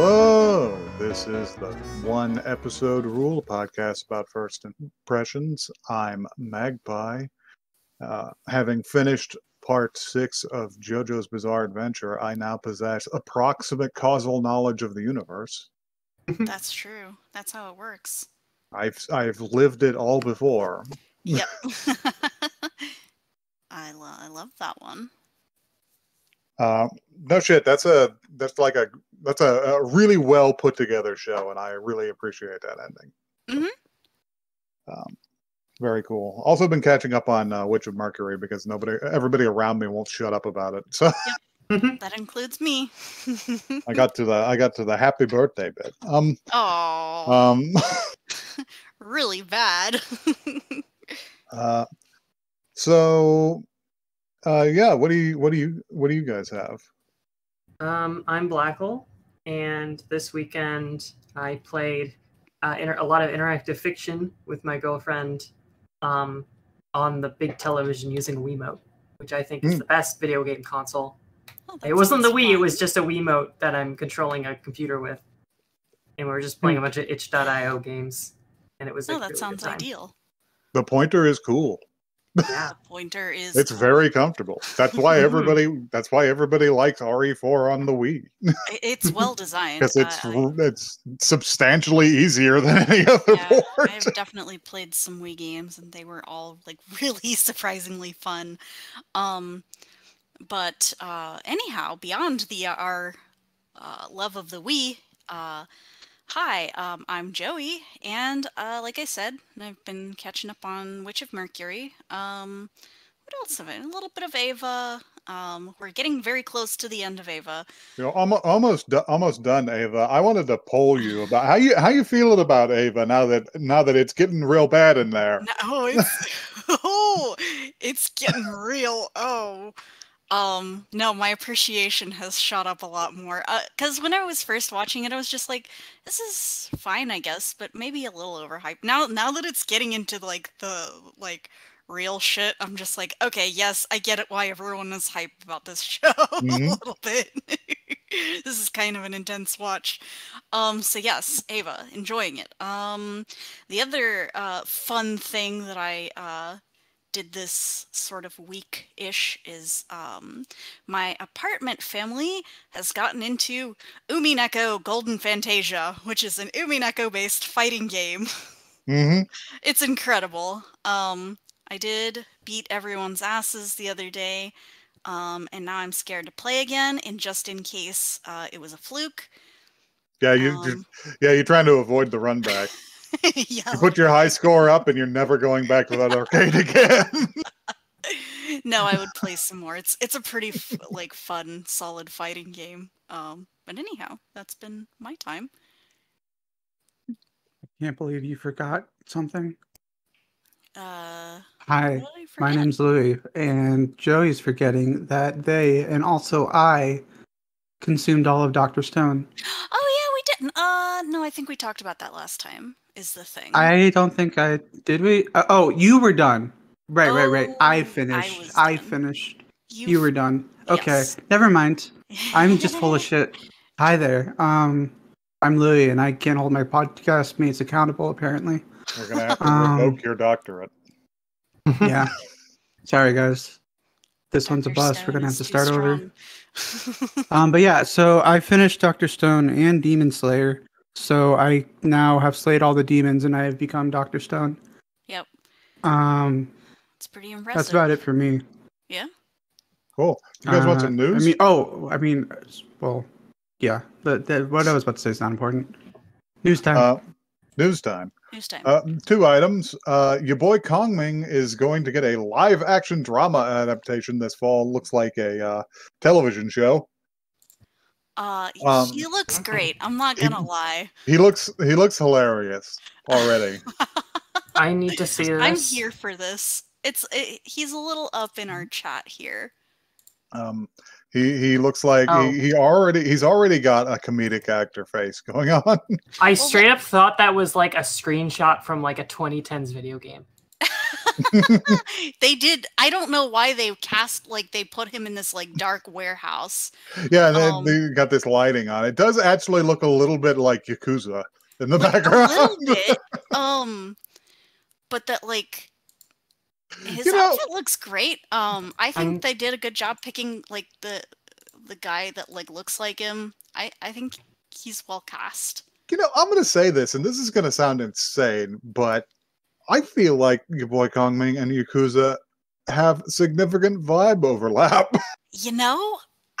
Hello, this is the One Episode Rule podcast about first impressions. I'm Magpie. Having finished part 6 of JoJo's Bizarre Adventure, I now possess approximate causal knowledge of the universe. That's true. That's how it works. I've lived it all before. Yep. I love that one. No shit. That's a really well put together show, and I really appreciate that ending. Very cool. Also been catching up on Witch of Mercury because everybody around me won't shut up about it. So yep. That includes me. I got to the happy birthday bit. Really bad. Yeah, what do you guys have? I'm Blackle, and this weekend I played a lot of interactive fiction with my girlfriend on the big television using a Wiimote, which I think is the best video game console. It wasn't the Wii, it was just a Wiimote that I'm controlling a computer with. And we were just playing a bunch of itch.io games. And it was that really sounds ideal. The pointer is cool. Yeah, the pointer is it's very comfortable. That's why everybody likes RE4 on the Wii. It's well designed. Because it's substantially easier than any other port. I've definitely played some Wii games and they were all like really surprisingly fun. But anyhow, beyond our love of the Wii, hi, I'm Joey, and like I said, I've been catching up on Witch of Mercury. What else have I? A little bit of Ava. We're getting very close to the end of Ava. You know, almost done, Ava. I wanted to poll you about how you feeling about Ava now that it's getting real bad in there. No, it's getting real. No, my appreciation has shot up a lot more. Because when I was first watching it, I was just like, this is fine, I guess, but maybe a little overhyped. Now that it's getting into the real shit, I'm just like, okay, yes, I get it why everyone is hyped about this show a little bit. This is kind of an intense watch. So yes, Ava, enjoying it. The other fun thing that I did this sort of week-ish is my apartment family has gotten into Umineko Golden Fantasia, which is an Umineko-based fighting game. It's incredible. I did beat everyone's asses the other day, and now I'm scared to play again, and just in case it was a fluke. Yeah, you're trying to avoid the run back. Yeah, you put your high score up and you're never going back to that arcade again. No, I would play some more. It's a pretty fun, solid fighting game. But anyhow, that's been my time. I can't believe you forgot something. Hi, my name's Louis, and Joey's forgetting that they and also I consumed all of Dr. Stone. Oh yeah, we didn't. No, I think we talked about that last time. Is the thing. I don't think I did. We? You were done. Right. I finished. I finished. You were done. Okay, yes. Never mind. I'm just full of shit. Hi there. I'm Louis, and I can't hold my podcast mates accountable. Apparently, we're gonna have to revoke your doctorate. Yeah. Sorry, guys. This one's a bust. We're gonna have to start over. But yeah, so I finished Dr. Stone and Demon Slayer. So I now have slayed all the demons, and I have become Dr. Stone. Yep. It's pretty impressive. That's about it for me. Yeah. Cool. You guys want some news? Well, yeah. What I was about to say is not important. News time. News time. 2 items. Your boy Kongming is going to get a live-action drama adaptation this fall. Looks like a television show. He looks great. I'm not gonna lie. He looks hilarious already. I need to see this. I'm here for this. He's a little up in our chat here. He looks like he's already got a comedic actor face going on. I straight up thought that was like a screenshot from like a 2010s video game. They did. I don't know why they cast they put him in this dark warehouse. Yeah, and they got this lighting on. It does actually look a little bit like Yakuza in the background. A little bit. But that his outfit looks great. I think they did a good job picking the guy that looks like him. I think he's well cast. I'm going to say this, and this is going to sound insane, but I feel like your boy Kongming and Yakuza have significant vibe overlap.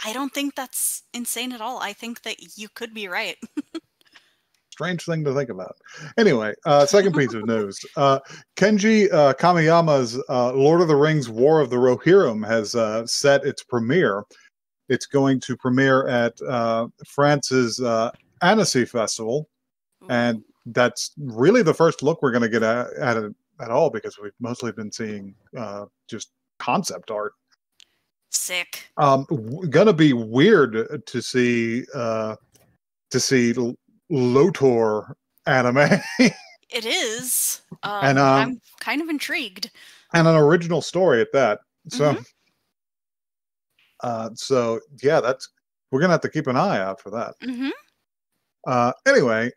I don't think that's insane at all. I think that you could be right. Strange thing to think about. Anyway, second piece of news. Kenji Kamiyama's Lord of the Rings War of the Rohirrim has set its premiere. It's going to premiere at France's Annecy Festival. Ooh. And that's really the first look we're going to get at it at all, because we've mostly been seeing just concept art. Sick. Gonna be weird to see Lotor anime. It is. And I'm kind of intrigued. And an original story at that. So, so yeah, we're gonna have to keep an eye out for that. Anyway,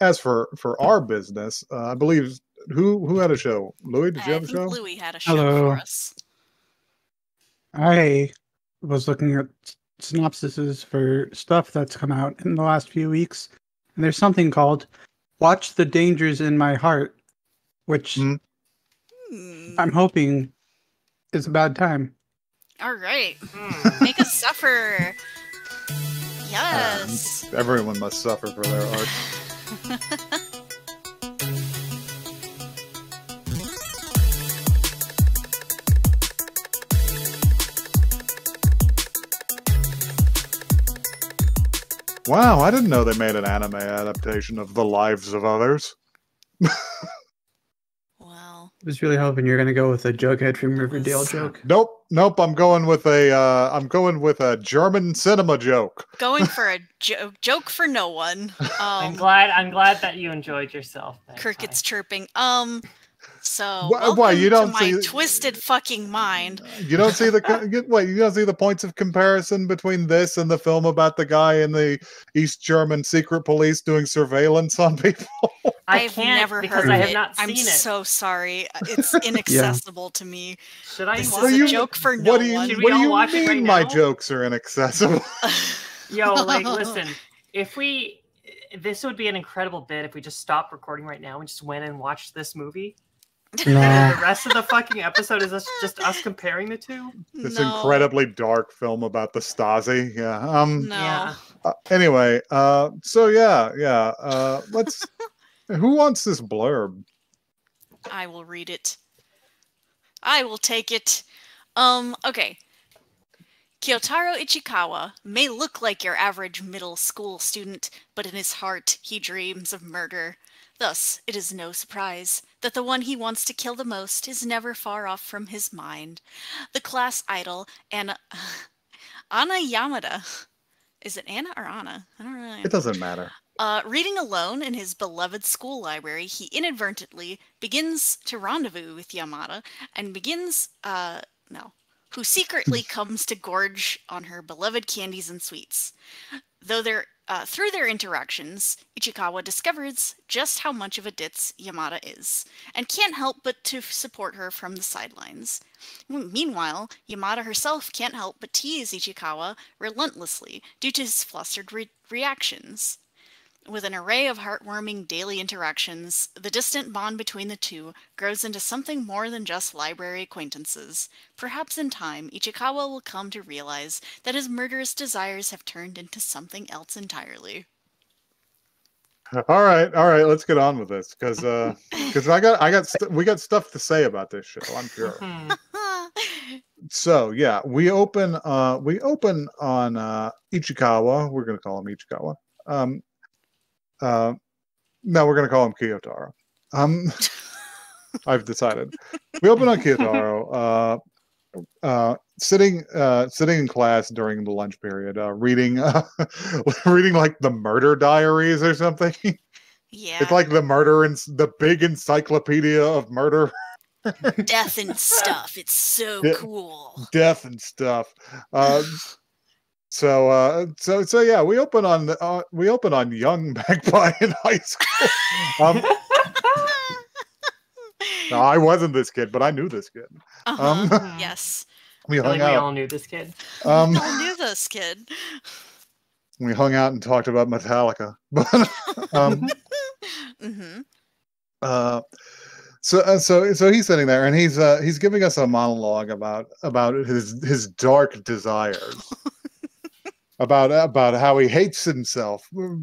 as for our business, I believe who had a show? Louis, did you have a show? Louis had a show for us. I was looking at synopsises for stuff that's come out in the last few weeks, and there's something called "Watch the Dangers in My Heart," which I'm hoping is a bad time. All right, make us suffer. Yes. Everyone must suffer for their art. Wow, I didn't know they made an anime adaptation of The Lives of Others. Wow. I was really hoping you're going to go with a Jughead from Riverdale joke. Nope. I'm going with a German cinema joke. Going for a joke for no one. I'm glad that you enjoyed yourself. Crickets chirping. So why you don't to my twisted fucking mind. You don't see you don't see the points of comparison between this and the film about the guy in the East German secret police doing surveillance on people? I've never heard I have not seen I'm it. So sorry. It's inaccessible to me. Should I? This is a joke for no one. What do you mean my jokes are inaccessible? Yo, listen. This would be an incredible bit if we just stopped recording right now and just went and watched this movie. Nah. The rest of the fucking episode is just us comparing the two. This incredibly dark film about the Stasi. Yeah. No. Anyway, so yeah. Let's. Who wants this blurb? I will read it. I will take it. Okay. Kyotaro Ichikawa may look like your average middle school student, but in his heart he dreams of murder. Thus, it is no surprise that the one he wants to kill the most is never far off from his mind. The class idol, Anna Yamada. Is it Anna or Anna? I don't really know. It doesn't matter. Reading alone in his beloved school library, he inadvertently begins to rendezvous with Yamada and who secretly comes to gorge on her beloved candies and sweets. Through their interactions, Ichikawa discovers just how much of a ditz Yamada is, and can't help but to support her from the sidelines. Meanwhile, Yamada herself can't help but tease Ichikawa relentlessly due to his flustered reactions. With an array of heartwarming daily interactions, the distant bond between the two grows into something more than just library acquaintances. Perhaps in time, Ichikawa will come to realize that his murderous desires have turned into something else entirely. All right, let's get on with this, because we got stuff to say about this show, I'm sure. So yeah, we open on Ichikawa. We're gonna call him Ichikawa. No, we're going to call him Kyotaro. I've decided. We open on Kyotaro, sitting in class during the lunch period, reading like the murder diaries or something. Yeah. It's like the the big encyclopedia of murder. Death and stuff. It's so cool. Death and stuff. So yeah, we open on young Magpie in high school. No, I wasn't this kid, but I knew this kid. Yes. We hung out. We all knew this kid. We all knew this kid. We hung out and talked about Metallica. So he's sitting there and he's giving us a monologue about his dark desires. about how he hates himself for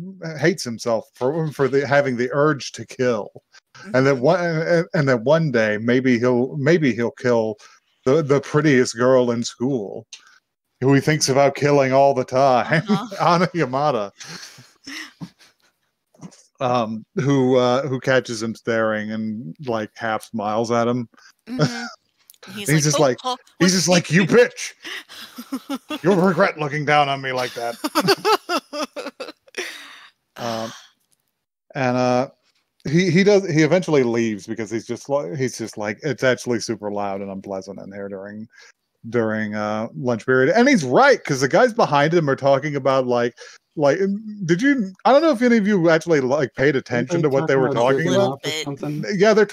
having the urge to kill. And that one day maybe he'll kill the prettiest girl in school who he thinks about killing all the time, Ana Yamada, who catches him staring and like half smiles at him. He's just like, you bitch, you'll regret looking down on me like that. He eventually leaves because he's just like it's actually super loud and unpleasant in here during lunch period. And he's right, because the guys behind him are talking about like did you, I don't know if any of you actually like paid attention to what they were talking about. Yeah, they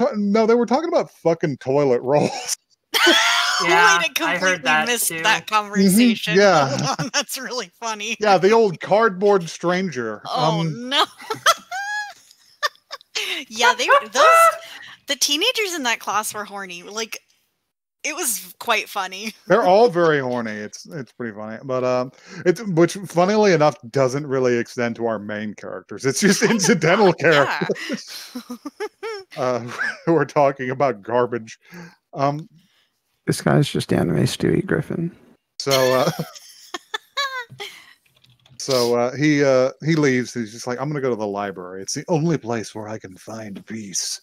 were talking about fucking toilet rolls. Yeah, I heard that missed too. That conversation. Yeah. That's really funny. Yeah, the old cardboard stranger. Oh no. Yeah, the teenagers in that class were horny. Like, it was quite funny. They're all very horny. It's pretty funny, but which funnily enough doesn't really extend to our main characters. It's just incidental characters who are talking about garbage. This guy's just anime Stewie Griffin. So he leaves. He's just like, I'm gonna go to the library. It's the only place where I can find peace.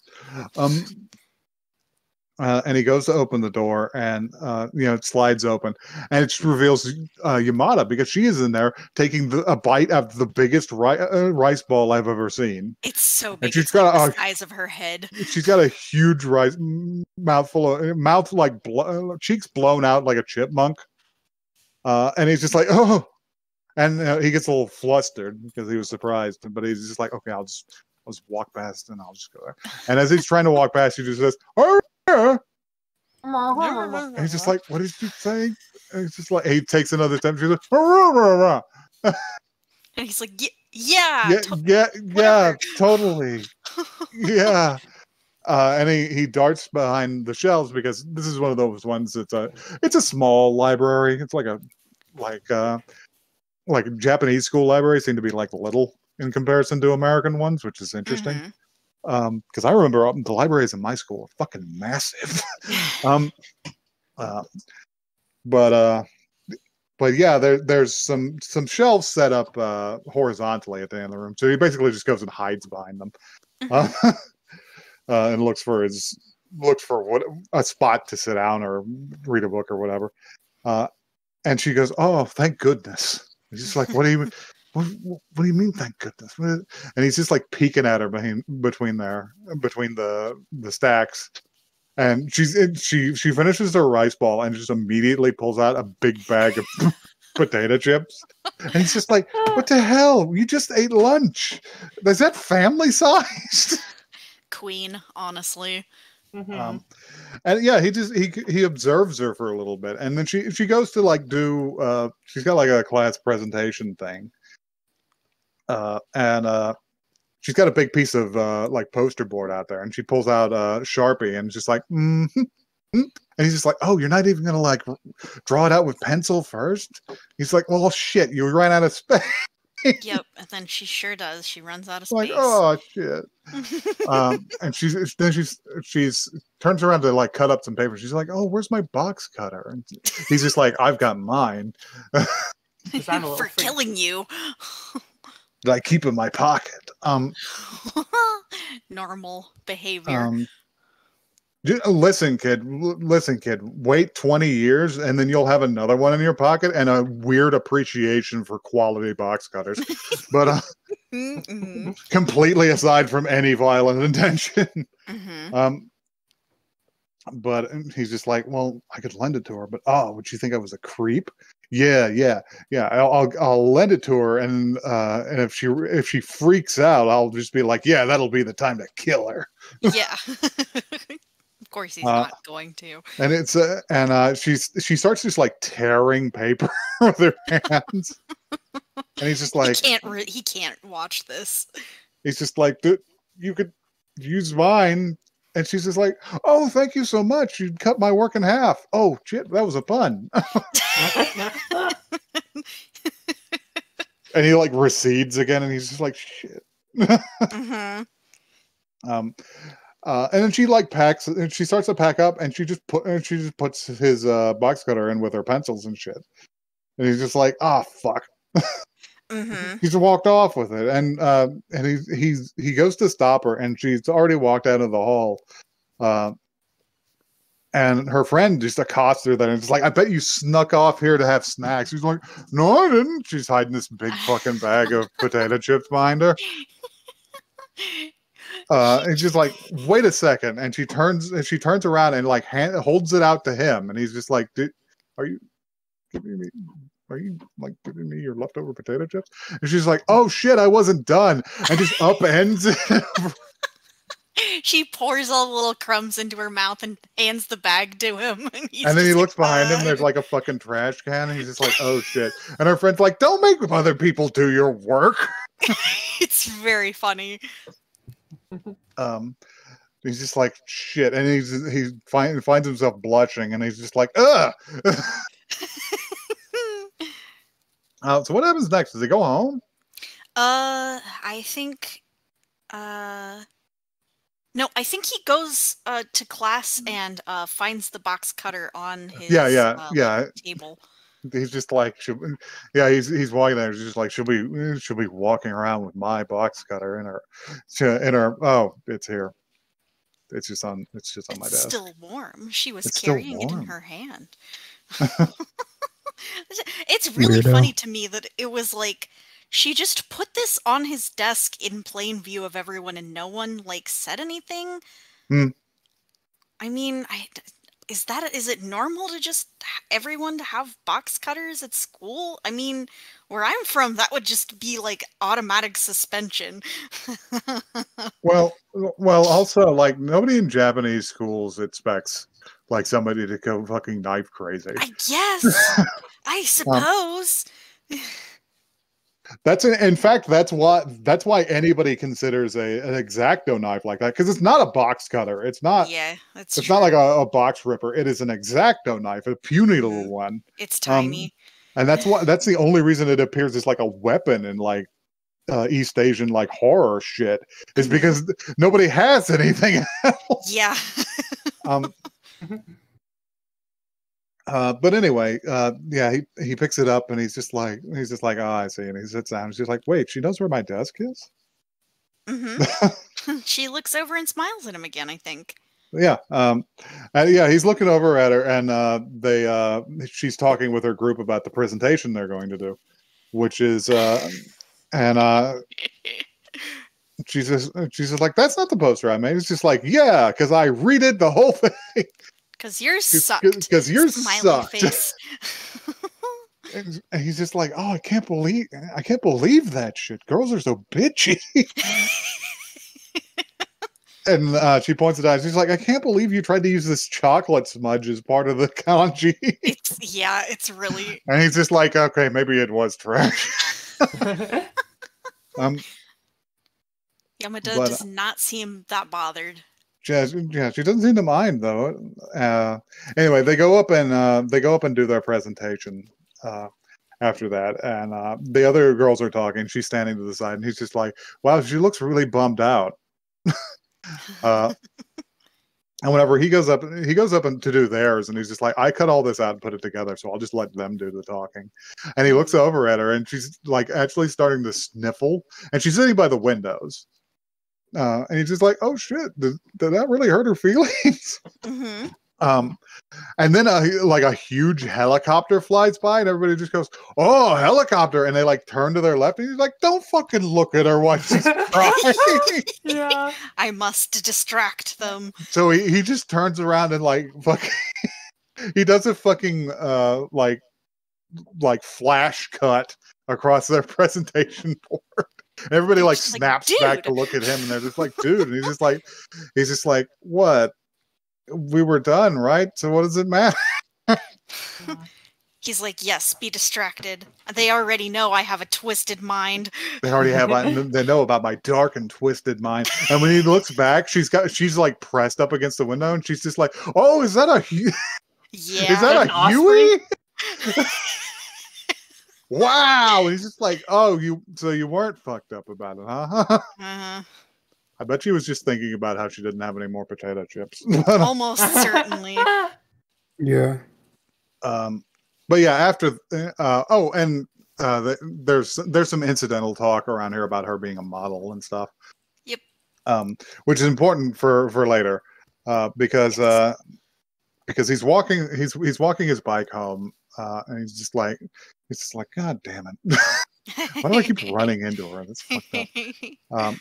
And he goes to open the door, and it slides open, and it reveals Yamada, because she is in there taking a bite out of the biggest rice ball I've ever seen. It's so big. And she's got the size of her head. She's got a huge mouth like cheeks blown out like a chipmunk. And he's just like, oh, and he gets a little flustered because he was surprised, but he's just like, okay, I'll just walk past and I'll just go there. And as he's trying to walk past, he just says, oh. And he's just like, what is she saying? And he's just like, he takes another step. She's like, and he's like, yeah, totally, yeah. And he darts behind the shelves, because this is one of those ones. It's a small library. It's like Japanese school libraries seem to be like little in comparison to American ones, which is interesting. Because I remember the libraries in my school were fucking massive. But yeah, there's some shelves set up horizontally at the end of the room, so he basically just goes and hides behind them, and looks for a spot to sit down or read a book or whatever. And she goes, "Oh, thank goodness." He's just like, "What do you?" What do you mean, thank goodness? And he's just like peeking at her between the stacks. And she finishes her rice ball and just immediately pulls out a big bag of potato chips. And he's just like, what the hell? You just ate lunch. Is that family sized? Queen, honestly. Mm-hmm. And yeah, he observes her for a little bit, and then she goes to like do she's got like a class presentation thing. And she's got a big piece of like poster board out there, and she pulls out Sharpie and just like, and he's just like, oh, you're not even gonna like draw it out with pencil first? He's like, well, shit, you ran out of space. Yep, and then she sure does. She runs out of space. Like, oh shit. And she's turns around to like cut up some paper. She's like, oh, where's my box cutter? And he's just like, I've got mine. For killing you. That I keep in my pocket. Normal behavior. Listen, kid. Wait 20 years, and then you'll have another one in your pocket and a weird appreciation for quality box cutters. But Mm-hmm. Completely aside from any violent intention. Mm-hmm. But he's just like, well, I could lend it to her, but would you think I was a creep? Yeah. I'll lend it to her, and if she freaks out, I'll just be like, yeah, that'll be the time to kill her. Yeah. Of course, he's not going to. And it's she starts just like tearing paper with her hands, and he's just like, he can't watch this. He's just like, dude, you could use mine. And she's just like, oh, thank you so much. You cut my work in half. Oh, shit, that was a pun. And he like recedes again, and he's just like, shit. Mm-hmm. And then she like packs, and she starts to pack up, and she just puts his box cutter in with her pencils and shit. And he's just like, fuck. Mm-hmm. He's walked off with it, and he goes to stop her, and she's already walked out of the hall. And her friend just accosts her there, and it's like, I bet you snuck off here to have snacks. She's like, no, I didn't. She's hiding this big fucking bag of potato chips behind her. And she's like, wait a second, and she turns around and like holds it out to him, and he's just like, are you giving me your leftover potato chips? And she's like, oh shit, I wasn't done, and just upends it. She pours all the little crumbs into her mouth and hands the bag to him. And then he looks behind him, there's like a fucking trash can, and he's just like, oh shit. And her friend's like, don't make other people do your work. It's very funny. He's just like, shit. And he finds himself blushing, and he's just like, ugh. So what happens next? Does he go home? I think no, I think he goes to class and finds the box cutter on his table. He's just like, he's walking there. He's just like, she'll be walking around with my box cutter in her. Oh, it's here. It's just on my desk. It's still warm. She was carrying it in her hand. It's really funny to me that it was like, she just put this on his desk in plain view of everyone, and no one like said anything. I mean, is it normal to just everyone to have box cutters at school? I mean, where I'm from, that would just be like automatic suspension. Well, also like nobody in Japanese schools expects like somebody to go fucking knife crazy. I guess. I suppose. In fact, that's why anybody considers an X-Acto knife like that, because it's not a box cutter. It's not. Yeah, it's true. Not like a box ripper. It is an X-Acto knife, a puny little one. It's tiny. And that's the only reason it appears as like a weapon in like East Asian like horror shit is because nobody has anything else. Yeah. But anyway, he picks it up, and he's just like, oh, I see. And he sits down. He's just like, wait, she knows where my desk is? Mm-hmm. She looks over and smiles at him again, I think. Yeah. He's looking over at her, and she's talking with her group about the presentation they're going to do, which is, she's just like, that's not the poster I made. It's just like, yeah, because I redid the whole thing. Because yours sucked. Because yours sucked. Face. And he's just like, oh, I can't believe that shit. Girls are so bitchy. And she points it out. She's like, I can't believe you tried to use this chocolate smudge as part of the kanji. It's really. And he's just like, okay, maybe it was trash. Yamada does not seem that bothered. Yeah, she doesn't seem to mind though. Anyway, they go up and do their presentation after that, and the other girls are talking. She's standing to the side, and he's just like, "Wow, she looks really bummed out." And whenever he goes up and to do theirs, and he's just like, "I cut all this out and put it together, so I'll just let them do the talking." And he looks over at her, and she's like actually starting to sniffle, and she's sitting by the windows. And he's just like, oh shit, did that really hurt her feelings? Mm-hmm. And then a huge helicopter flies by, and everybody just goes, "Oh, helicopter!" And they like turn to their left, and he's like, "Don't fucking look at her while she's crying." Yeah, I must distract them. So he just turns around and like fucking, he does a fucking like flash cut across their presentation board. And everybody like snaps back to look at him, and they're just like, "Dude!" And he's just like, "What? We were done, right? So what does it matter?" He's like, "Yes, be distracted. They already know I have a twisted mind. They already have. They know about my dark and twisted mind." And when he looks back, she's like pressed up against the window, and she's just like, "Oh, is that a yeah? Is that a Huey?" Wow. And he's just like, "Oh, you weren't fucked up about it, huh?" Uh-huh. I bet she was just thinking about how she didn't have any more potato chips. Almost certainly. Yeah. But yeah, after there's some incidental talk around here about her being a model and stuff. Yep. Which is important for later, because he's walking his bike home, and he's just like, "God damn it! Why do I keep running into her? That's fucked up."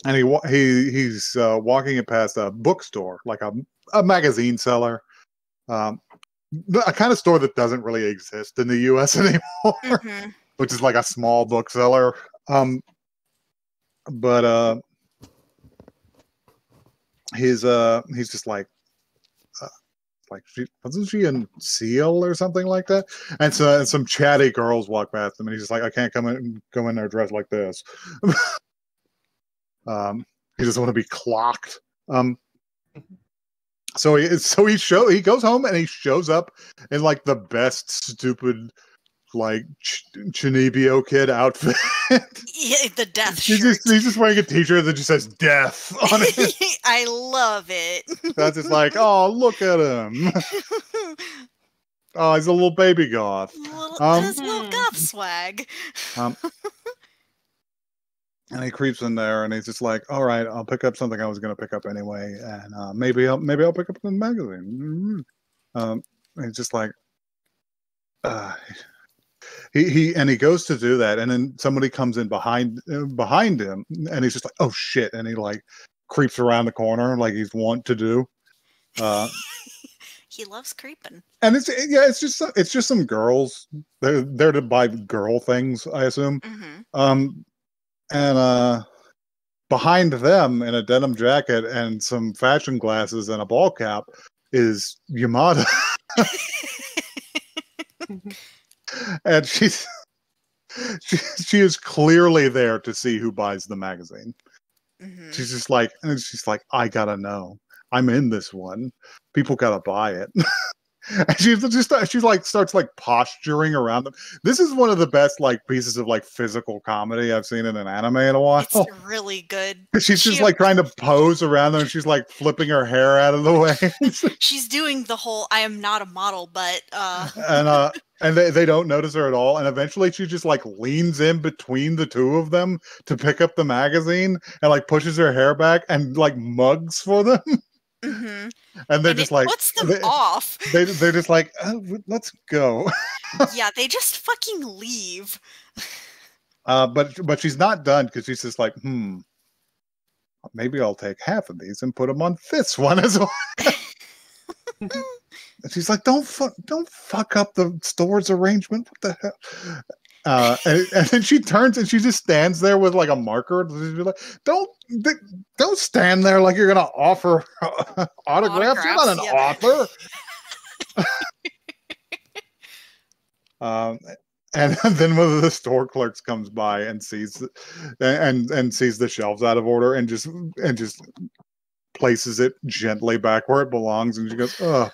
And he's walking it past a bookstore, like a magazine seller, a kind of store that doesn't really exist in the U.S. anymore, which is like a small bookseller. But he's just like wasn't she in Seal or something like that? And so some chatty girls walk past him, and he's just like, "I can't go in there dressed like this." He doesn't want to be clocked. So he goes home, and he shows up in like the best stupid like Chinibio kid outfit. Yeah, the death shirt. He's just wearing a t-shirt that just says "death" on it. I love it. That's just like, oh, look at him. Oh, he's a little baby goth. His little goth swag. And he creeps in there, and he's just like, "All right, I'll pick up something I was going to pick up anyway, and maybe I'll pick up the magazine." And he's just like, he goes to do that, and then somebody comes in behind him, and he's just like, "Oh shit!" And he like creeps around the corner like he's wont to do. He loves creeping. And it's just some girls. They're there to buy girl things, I assume. And behind them, in a denim jacket and some fashion glasses and a ball cap, is Yamada. And she is clearly there to see who buys the magazine. She's like, "I gotta know. I'm in this one. People gotta buy it." And she starts like posturing around them. This is one of the best like pieces of like physical comedy I've seen in an anime in a while. It's really good. She's just like trying to pose around them, and she's like flipping her hair out of the way. She's doing the whole "I am not a model," but and they don't notice her at all. And eventually she just like leans in between the two of them to pick up the magazine and like pushes her hair back and like mugs for them. And they're just like, puts them off. They're just like, "Oh, let's go." Yeah, they just fucking leave. But she's not done, because she's just like, maybe I'll take half of these and put them on this one as well. And she's like, don't fuck up the store's arrangement. What the hell? And then she turns and she just stands there with like a marker. She's like, don't stand there like you're gonna offer autographs. You're not an author. And then one of the store clerks comes by and sees the shelves out of order, and just places it gently back where it belongs, and she goes, "Ugh,"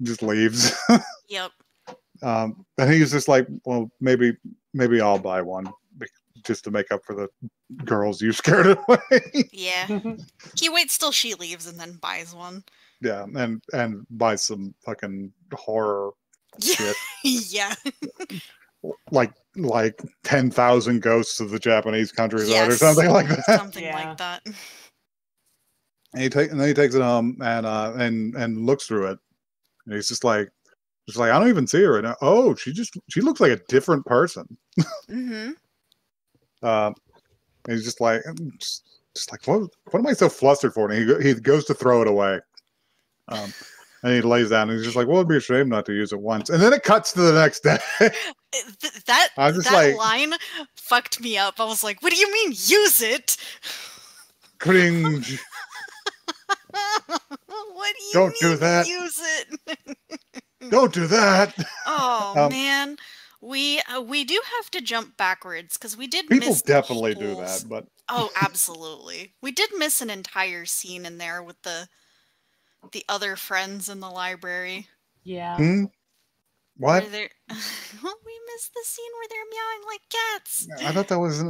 just leaves. Yep. And he's just like, "Well, maybe I'll buy one just to make up for the girls you scared away." Yeah. He waits till she leaves and then buys one. Yeah, and buys some fucking horror shit. Yeah. Like 10,000 Ghosts of the Japanese Countryside or something like that. Something like that. And then he takes it home and looks through it. And he's just like, I don't even see her right now. Oh, she looks like a different person. Mm-hmm. And he's just like, what am I so flustered for? And he goes to throw it away. And he lays down and he's just like, well, it'd be a shame not to use it once. And then it cuts to the next day. that line fucked me up. I was like, what do you mean, use it? Cringe. What do you Don't mean, do that. use it? Don't do that. Oh, man. We do have to jump backwards because we did people miss definitely do that, but oh, absolutely. We did miss an entire scene in there with the other friends in the library. Yeah. What? We missed the scene where they're meowing like cats. I thought that was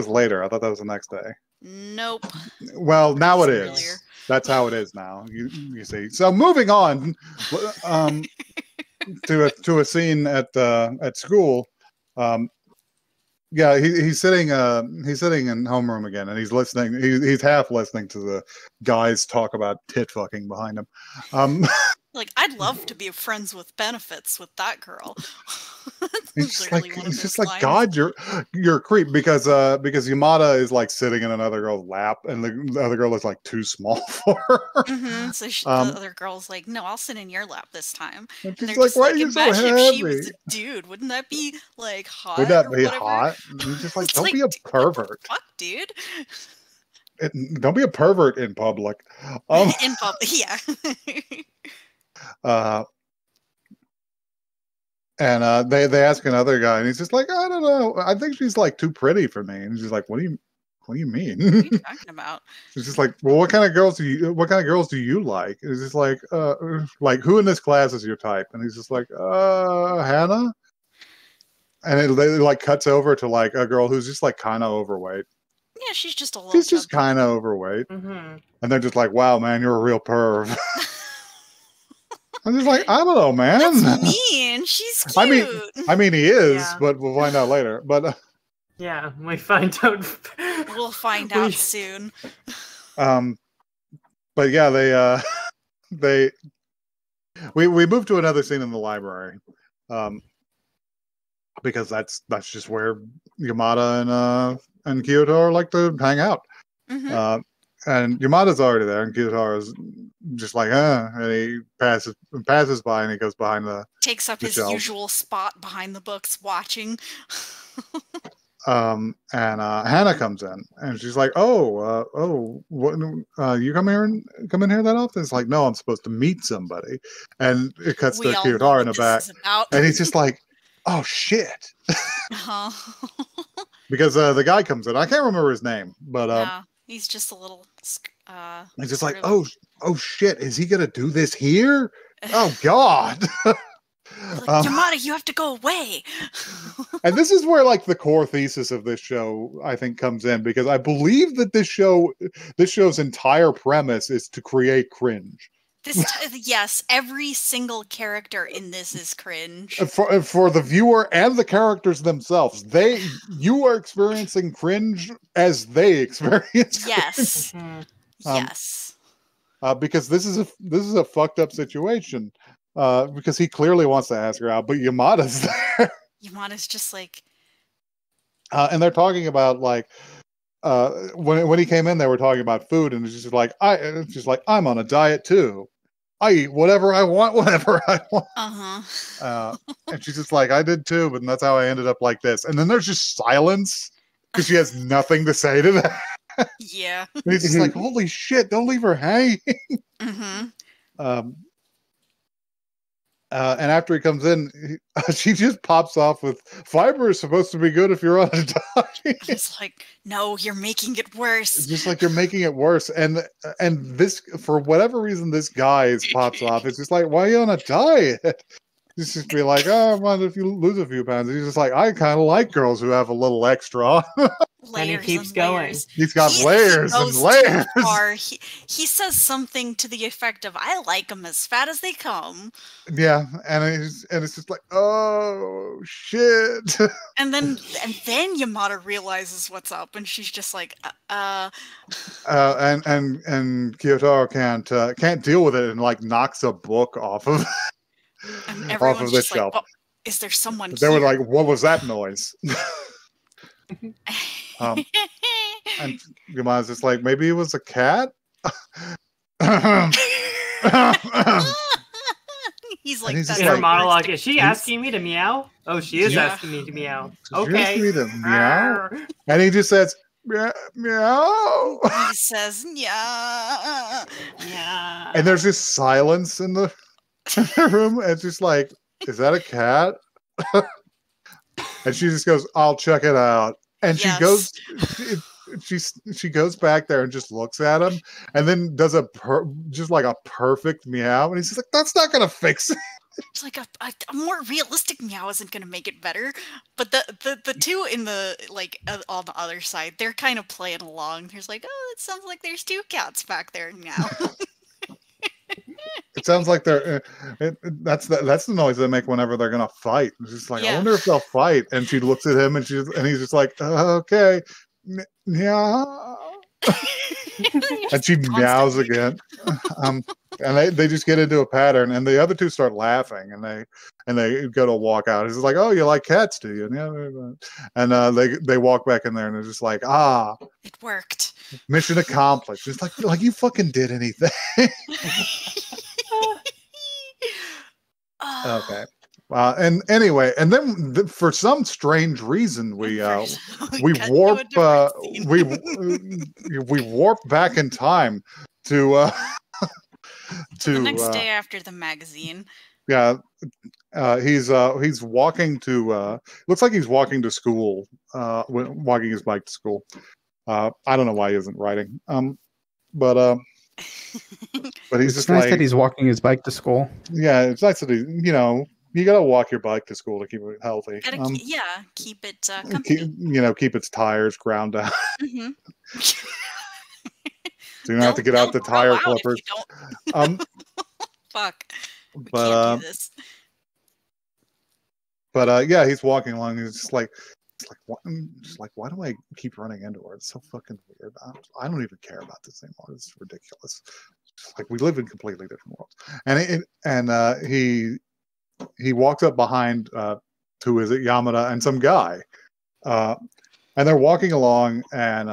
later. I thought that was the next day. Nope. Well, now it is. Earlier. That's how it is now. You see. So moving on to a scene at school. Yeah, he's sitting in homeroom again, and he's listening. He's half listening to the guys talk about tit fucking behind him. Like, I'd love to be friends with benefits with that girl. He's just like, God, you're a creep because Yamada is like sitting in another girl's lap, and the other girl is like too small for her. Mm-hmm. So the other girl's like, no, I'll sit in your lap this time. And they're like, just why like, are you so imagine if she was heavy? a dude. Wouldn't that be like hot? Would that or be whatever? hot? And he's just like, It's don't like, be a pervert. Fuck, dude. Don't be a pervert in public. In public, yeah. And they ask another guy, and he's just like, I don't know. I think she's like too pretty for me. And he's just like, what do you mean? What are you talking about? It's just like, well, what kind of girls do you like? It's just like who in this class is your type? And he's just like, Hannah. And it like cuts over to like a girl who's just like kind of overweight. Yeah, she's just a little. She's just kind of overweight. Mm-hmm. And they're just like, wow, man, you're a real perv. I'm just like, I don't know, man. That's mean. She's cute. I mean, he is, Yeah. but we'll find out later. But yeah, we find out. We'll find out soon. But yeah, we moved to another scene in the library, because that's just where Yamada and Kyoto like to hang out. Mm-hmm. And Yamada's already there, and Kyotaro's just like, and he passes by, and he goes behind takes up his shelf. usual spot behind the books, watching. And Hannah comes in, and she's like, what, you come in here that often? It's like, no, I'm supposed to meet somebody. And it cuts to Kyoto in the back, and he's just like, oh shit. Because the guy comes in, I can't remember his name, but yeah, he's just a little he's just like, oh shit, is he gonna do this here? Oh god. Like, Yamada, you have to go away. And this is where like the core thesis of this show, I think, comes in, because I believe that this show's entire premise is to create cringe. Yes, every single character in this is cringe. For the viewer and the characters themselves, you are experiencing cringe as they experience. Yes. Mhm. Yes. Because this is a fucked up situation. Because he clearly wants to ask her out, but Yamada's there. Yamada's just like, and they're talking about like, when he came in, they were talking about food, and it's just like, I'm on a diet too. I eat whatever I want, whenever I want. And she's just like, I did too, but that's how I ended up like this. And then there's just silence because she has nothing to say to that. Yeah. And he's just like, holy shit, don't leave her hanging. And after he comes in, she just pops off with, fiber is supposed to be good if you're on a diet. It's like, no, you're making it worse. It's just like, you're making it worse. And this, for whatever reason, this guy pops off. It's just like, why are you on a diet? He's just be like, oh, I wonder if you lose a few pounds. He's just like, I kind of like girls who have a little extra. And he keeps going. He's got layers and layers. He says something to the effect of, I like them as fat as they come. Yeah, and it's just like, oh, shit. And then Yamada realizes what's up, and she's just like, and Kyotaro can't deal with it and like knocks a book off of the shelf. Like, oh, is there someone they here? were like, what was that noise? And Yamada's just like, maybe it was a cat? He's like, in her monologue, is she asking me to meow? Oh, she is asking me to meow. Okay. Asking me to meow? And he just says, meow. He says, yeah. Yeah. And there's just silence in the room. And it's just like, is that a cat? And she just goes, I'll check it out. And she goes, she goes back there and just looks at him, and then does just like a perfect meow. And he's just like, that's not gonna fix it. It's like a more realistic meow isn't gonna make it better. But the two in the on the other side, they're kind of playing along. There's like, oh, it sounds like there's two cats back there now. It sounds like they're. That's the noise they make whenever they're gonna fight. It's just like, I wonder if they'll fight. And she looks at him, and he's just like, okay, meow. And she meows again. And they just get into a pattern, and the other two start laughing, and they go to walk out. He's like, oh, you like cats, do you? And they walk back in there, and they're just like, it worked. Mission accomplished. It's like you fucking did anything. Okay. And anyway, and then for some strange reason we warp back in time to the next day after the magazine. Yeah, he's walking to looks like he's walking to school, walking his bike to school. I don't know why he isn't riding. But he's just nice that he's walking his bike to school. Yeah, it's nice that you gotta walk your bike to school to keep it healthy. Keep it comfy. Keep its tires ground down. Mm-hmm. So you don't have to get out the tire clippers. Fuck. But yeah, he's walking along. He's just like, why do I keep running into her? It's so fucking weird. I don't even care about this anymore. It's ridiculous. It's like we live in completely different worlds. And he walks up behind who is it, Yamada and some guy, and they're walking along, and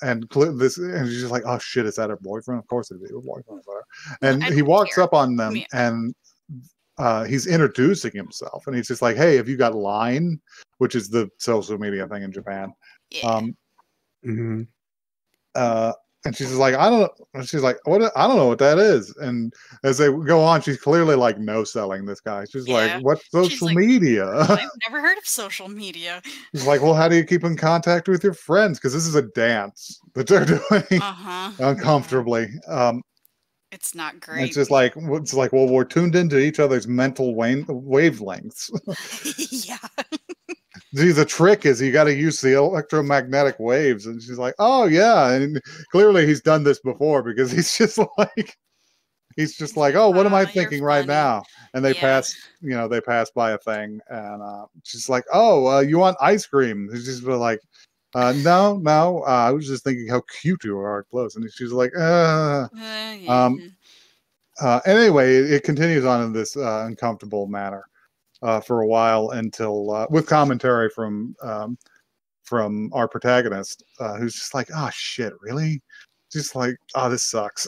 she's just like, oh shit, is that her boyfriend? Of course it is her boyfriend. And he walks up on them, and he's introducing himself, and he's just like, hey, have you got Line, which is the social media thing in Japan. Yeah. And she's just like, I don't know. She's like, what? I don't know what that is. And as they go on, she's clearly like no selling this guy. She's like, what's social media? I've never heard of social media. She's like, well, how do you keep in contact with your friends? Because this is a dance that they're doing uncomfortably. It's not great. It's like, well, we're tuned into each other's mental wavelengths. Yeah. See, the trick is you got to use the electromagnetic waves. And she's like, oh yeah. And clearly he's done this before, because he's just like, oh, what am I thinking right now? And they pass by a thing, and she's like, oh, you want ice cream? And she's like, no, I was just thinking how cute you are close. And she's like, anyway, it continues on in this uncomfortable manner for a while, until with commentary from our protagonist, who's just like, oh shit, really? Just like, oh, this sucks.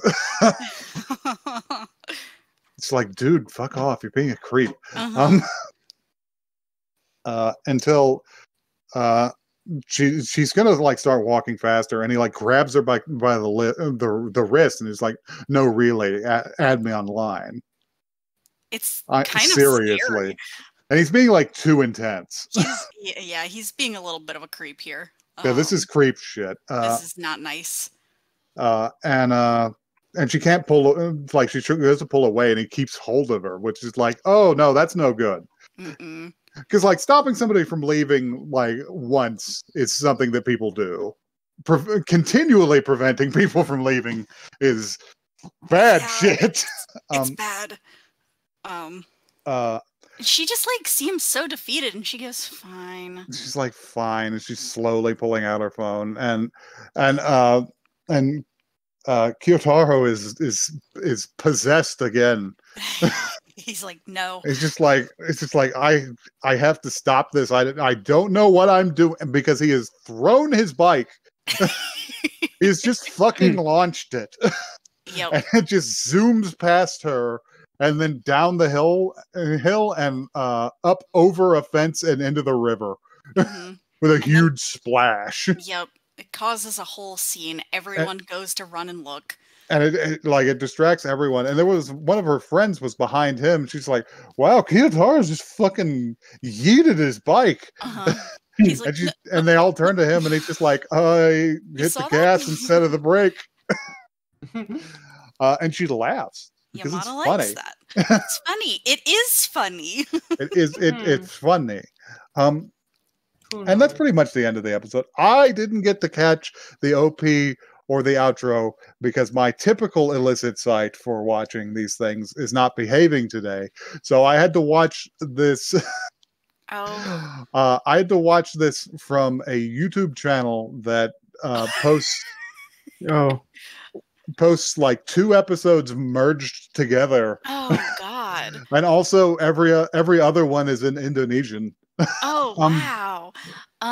It's like, dude, fuck off, you're being a creep. Until she's gonna like start walking faster, and he like grabs her by the wrist, and he's like, no, really, add me online. It's kind of seriously scary. And he's being like too intense. He's being a little bit of a creep here. Yeah, this is creep shit. This is not nice. And she can't pull, like she goes to pull away, and he keeps hold of her, which is like, oh no, that's no good. Because like stopping somebody from leaving like once is something that people do. Continually preventing people from leaving is bad shit. It's bad. She just like seems so defeated, and she goes, "Fine." She's like, "Fine," and she's slowly pulling out her phone, and Kyotaro is possessed again. He's like, "No." It's just like I have to stop this. I don't know what I'm doing, because he has thrown his bike. He's just fucking launched it. Yep. And it just zooms past her, and then down the hill and up over a fence and into the river with a huge splash. Yep. It causes a whole scene. Everyone goes to run and look. And it distracts everyone. And there was one of her friends was behind him. She's like, "Wow, Kiyotara's just fucking yeeted his bike." He's like, and they all turn to him, and he's just like, "I hit the gas instead of the brake." And she laughs. Yamada likes that. It's funny. It is funny. It's funny. And that's pretty much the end of the episode. I didn't get to catch the OP or the outro because my typical illicit site for watching these things is not behaving today. So I had to watch this. I had to watch this from a YouTube channel that posts like 2 episodes merged together. Oh God! And also every other one is in Indonesian. Oh wow!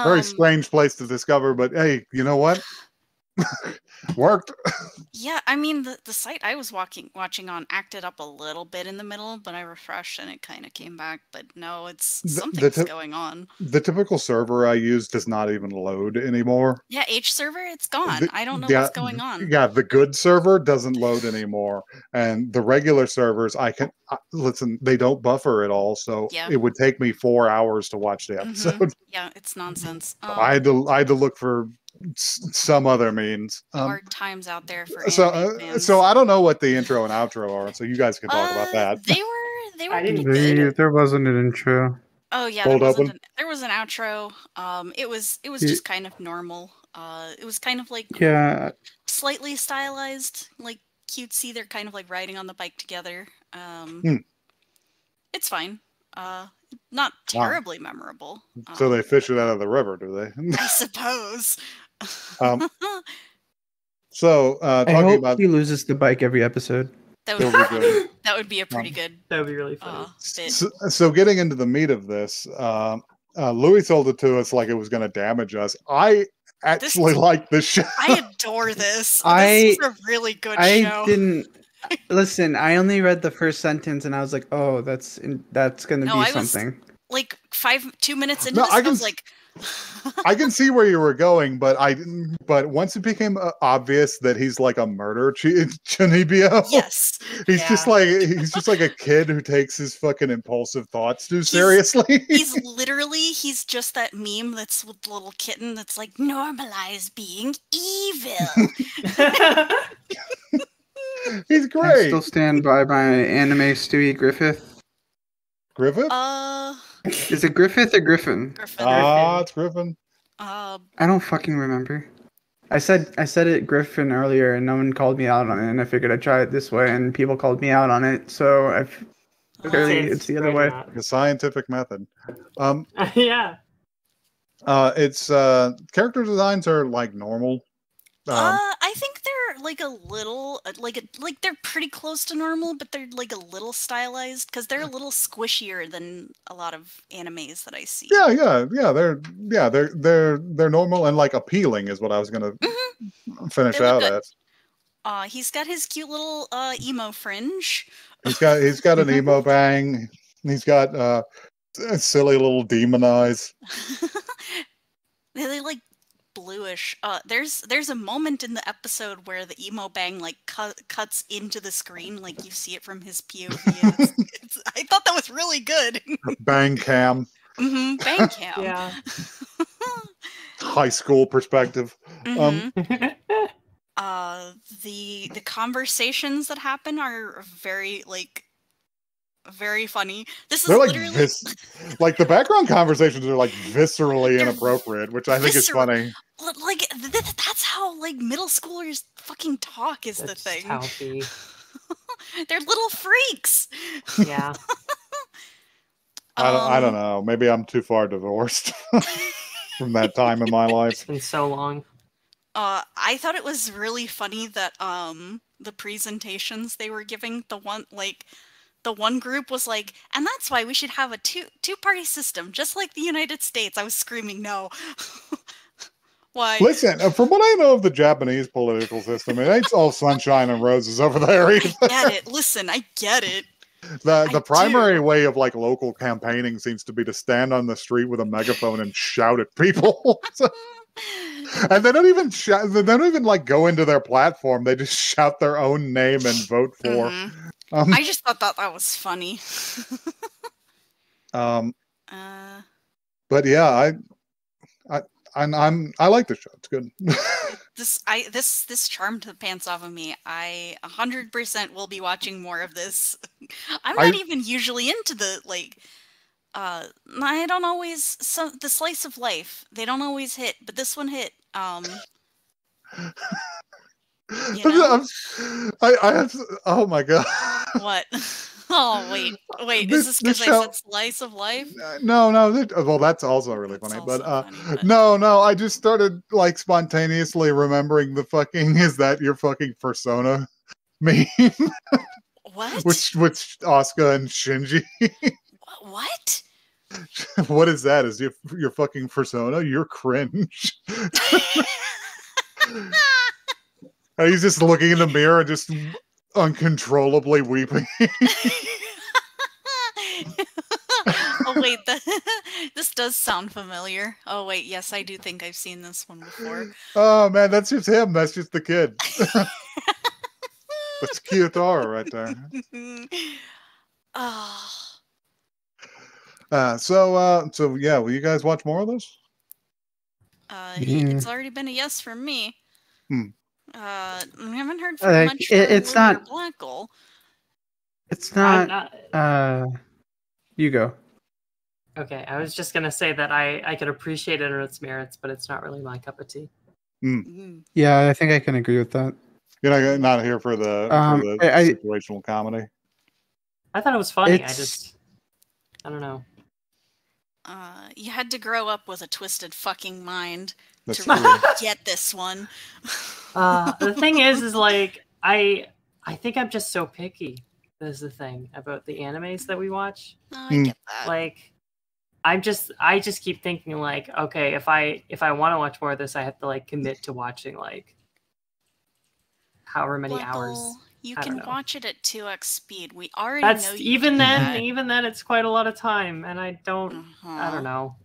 Very strange place to discover, but hey, you know what? Worked. Yeah, I mean the site I was watching on acted up a little bit in the middle, but I refreshed and it kind of came back. But no, it's something's going on. The typical server I use does not even load anymore. Yeah, H server, it's gone. I don't know what's going on. Yeah, the good server doesn't load anymore, and the regular servers listen. They don't buffer at all, so it would take me 4 hours to watch the episode. Yeah, it's nonsense. I had to look for some other means. Hard times out there for so I don't know what the intro and outro are, so you guys can talk about that. They were pretty good. There wasn't an intro. Oh yeah, there was an outro. It was just kind of normal. It was kind of like slightly stylized, like cutesy. They're kind of like riding on the bike together. It's fine. Not terribly memorable. So they fish it out of the river, do they? I suppose. So I hope about he loses the bike every episode. That would be good. That would be a pretty good. That would be really funny. So getting into the meat of this, Louis sold it to us like it was going to damage us. I actually like this show. I adore this. This is a really good show. I didn't listen. I only read the first sentence and I was like, "Oh, that's going to be something." Like 2 minutes into this, I was like. I can see where you were going, but once it became obvious that he's like a murder Chunibyo, yes, he's just like a kid who takes his fucking impulsive thoughts too seriously. He's just that meme that's with the little kitten that's like, normalize being evil. He's great. I still stand by my anime Stewie Griffith. Griffith? Is it Griffith or Griffin? It's Griffin. I don't fucking remember. I said it Griffin earlier, and no one called me out on it, and I figured I'd try it this way, and people called me out on it, so it's the other way. The scientific method. Yeah. It's character designs are like normal. I think they're like a little like they're pretty close to normal, but they're like a little stylized because they're a little squishier than a lot of animes that I see. They're normal and like appealing is what I was gonna finish out at. He's got his cute little emo fringe. He's got an emo bang. He's got silly little demon eyes. They like bluish. There's a moment in the episode where the emo bang like cuts into the screen, like you see it from his POV. I thought that was really good. Bang cam. Bang cam. Yeah. High school perspective. the conversations that happen are very very funny. They're like like the background conversations are like viscerally inappropriate, which I think is funny. Like that's how like middle schoolers fucking talk is the thing. They're little freaks. Yeah. I don't know. Maybe I'm too far divorced from that time in my life. It's been so long. I thought it was really funny that the presentations they were giving, the one group was like, and that's why we should have a two-party system, just like the United States. I was screaming, no. Why? Listen, from what I know of the Japanese political system, it ain't all sunshine and roses over there either. I get it. Listen, I get it. The primary way of like local campaigning seems to be to stand on the street with a megaphone and shout at people. And they don't even shout, they don't even like go into their platform. They just shout their own name and vote for. I just thought that was funny. But yeah, I like the show. It's good. This charmed the pants off of me. I 100% will be watching more of this. I'm not even usually into the I don't always the slice of life. They don't always hit, but this one hit. You know? I have. Oh my god. What? Oh wait. Is this because I said slice of life? No. Well, that's also really funny. But funny, no. I just started like spontaneously remembering the fucking "is that your fucking persona" meme. What? Which Asuka and Shinji. What? What is that? Is your fucking persona? You're cringe. And he's just looking in the mirror and just uncontrollably weeping. Oh wait, this does sound familiar. Oh wait, yes, I do think I've seen this one before. Oh man, that's just him. That's just the kid. That's Kiyotaro right there. Oh. So yeah, will you guys watch more of this? It's already been a yes from me. We haven't heard from much from it's not Blackle. It's not. You go. Okay, I was just gonna say that I could appreciate it on its merits, but it's not really my cup of tea. Yeah, I think I can agree with that. You're not here for the situational comedy. I thought it was funny. I don't know. You had to grow up with a twisted fucking mind That's to really get this one. The thing is like I think I'm just so picky. Is the thing about the animes that we watch. Oh, I get that. Like, I just keep thinking like, okay, if I want to watch more of this, I have to like commit to watching like however many hours. You can watch it at 2x speed. We already know. Even then, it's quite a lot of time, and I don't know.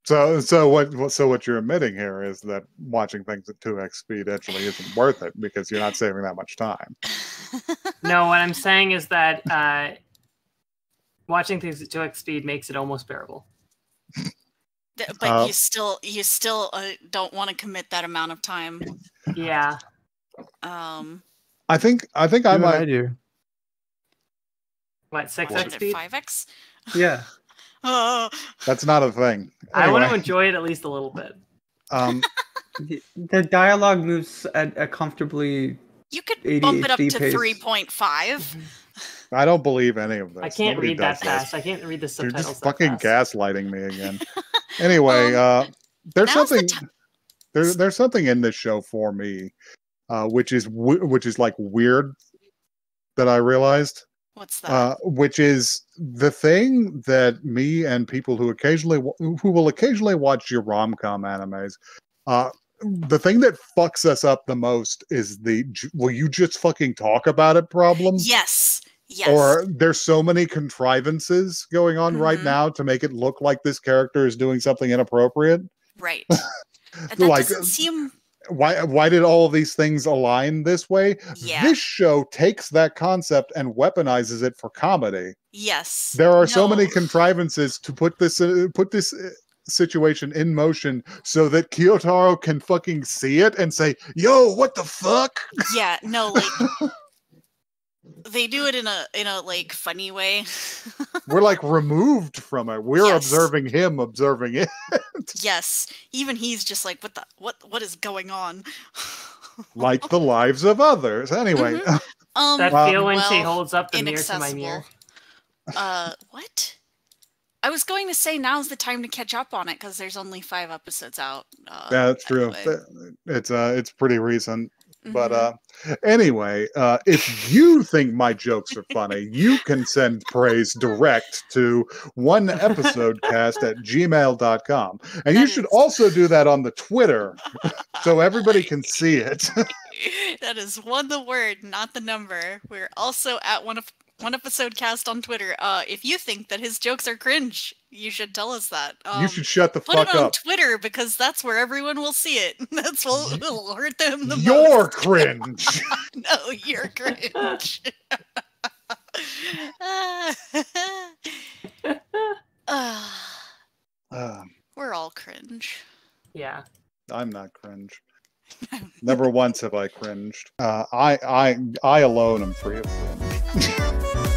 So what you're admitting here is that watching things at 2x speed actually isn't worth it because you're not saving that much time. No, what I'm saying is that watching things at 2x speed makes it almost bearable. But you still don't want to commit that amount of time. Yeah. I think I might do. What, 6x speed? 5x? Yeah. That's not a thing. Anyway. I want to enjoy it at least a little bit. The dialogue moves at a comfortably. You could bump it up to 3.5. I don't believe any of this. I can't read that fast. I can't read the subtitles. You're just fucking gaslighting me again. Anyway, there's something. There's something in this show for me, which is like weird that I realized. What's that? Which is the thing that me and people who will occasionally watch your rom-com animes. The thing that fucks us up the most is the will you just fucking talk about it problem? Yes. Or there's so many contrivances going on right now to make it look like this character is doing something inappropriate. Right. That doesn't seem. Why did all of these things align this way? Yeah. This show takes that concept and weaponizes it for comedy. Yes. There are so many contrivances to put this situation in motion so that Kyotaro can fucking see it and say, "Yo, what the fuck?" Yeah, no, like they do it in a like funny way. We're like removed from it. We're observing him observing it. Yes, even he's just like, what is going on? Like the lives of others. Anyway, that feel when she holds up the mirror to my mirror. What? I was going to say now's the time to catch up on it because there's only 5 episodes out. Yeah, that's true. Anyway. It's pretty recent. But anyway, if you think my jokes are funny, you can send praise direct to oneepisodecast@gmail.com. And you should also do that on the Twitter so everybody can see it. That is the word, not the number. We're also at one episode cast on Twitter. If you think that his jokes are cringe, you should tell us that. You should shut the fuck up. Put it on Twitter because that's where everyone will see it. That's what will hurt them the most. You're cringe. No, you're cringe. We're all cringe. Yeah. I'm not cringe. Never once have I cringed. I alone am free of cringe.